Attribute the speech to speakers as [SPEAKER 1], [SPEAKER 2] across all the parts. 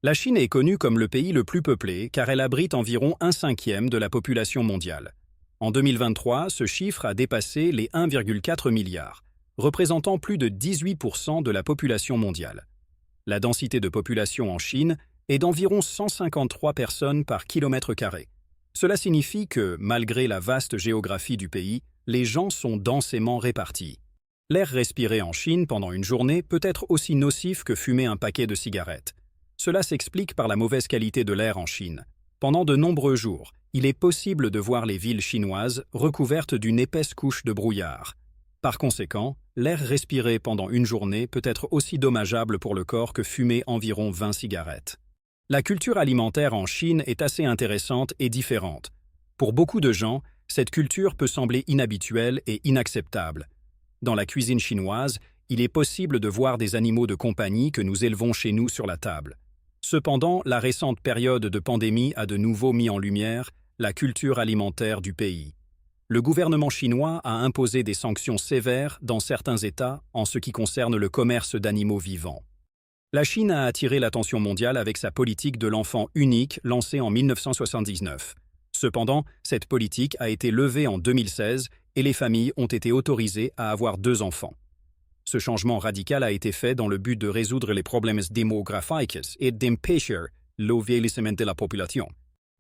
[SPEAKER 1] La Chine est connue comme le pays le plus peuplé car elle abrite environ un cinquième de la population mondiale. En 2023, ce chiffre a dépassé les 1,4 milliard, représentant plus de 18% de la population mondiale. La densité de population en Chine est d'environ 153 personnes par kilomètre carré. Cela signifie que, malgré la vaste géographie du pays, les gens sont densément répartis. L'air respiré en Chine pendant une journée peut être aussi nocif que fumer un paquet de cigarettes. Cela s'explique par la mauvaise qualité de l'air en Chine. Pendant de nombreux jours, il est possible de voir les villes chinoises recouvertes d'une épaisse couche de brouillard. Par conséquent, l'air respiré pendant une journée peut être aussi dommageable pour le corps que fumer environ 20 cigarettes. La culture alimentaire en Chine est assez intéressante et différente. Pour beaucoup de gens, cette culture peut sembler inhabituelle et inacceptable. Dans la cuisine chinoise, il est possible de voir des animaux de compagnie que nous élevons chez nous sur la table. Cependant, la récente période de pandémie a de nouveau mis en lumière la culture alimentaire du pays. Le gouvernement chinois a imposé des sanctions sévères dans certains États en ce qui concerne le commerce d'animaux vivants. La Chine a attiré l'attention mondiale avec sa politique de l'enfant unique lancée en 1979. Cependant, cette politique a été levée en 2016 et les familles ont été autorisées à avoir 2 enfants. Ce changement radical a été fait dans le but de résoudre les problèmes démographiques et d'empêcher le vieillissement de la population.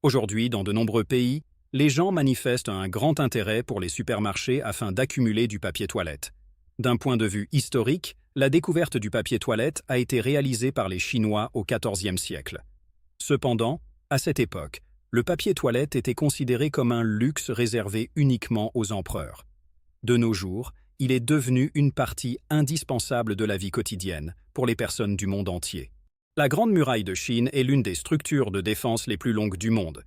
[SPEAKER 1] Aujourd'hui, dans de nombreux pays, les gens manifestent un grand intérêt pour les supermarchés afin d'accumuler du papier toilette. D'un point de vue historique, la découverte du papier toilette a été réalisée par les Chinois au XIVe siècle. Cependant, à cette époque, le papier toilette était considéré comme un luxe réservé uniquement aux empereurs. De nos jours, il est devenu une partie indispensable de la vie quotidienne pour les personnes du monde entier. La Grande Muraille de Chine est l'une des structures de défense les plus longues du monde,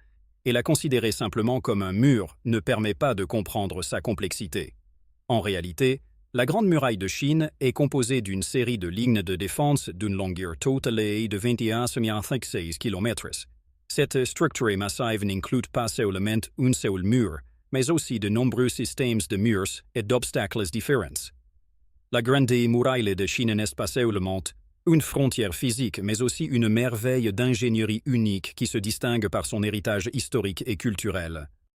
[SPEAKER 1] et la considérer simplement comme un mur ne permet pas de comprendre sa complexité. En réalité, la Grande Muraille de Chine est composée d'une série de lignes de défense d'une longueur totale de 21,6 km. Cette structure massive n'inclut pas seulement un seul mur, mais aussi de nombreux systèmes de murs et d'obstacles différents. La Grande Muraille de Chine n'est pas seulement une frontière physique, mais aussi une merveille d'ingénierie unique qui se distingue par son héritage historique et culturel.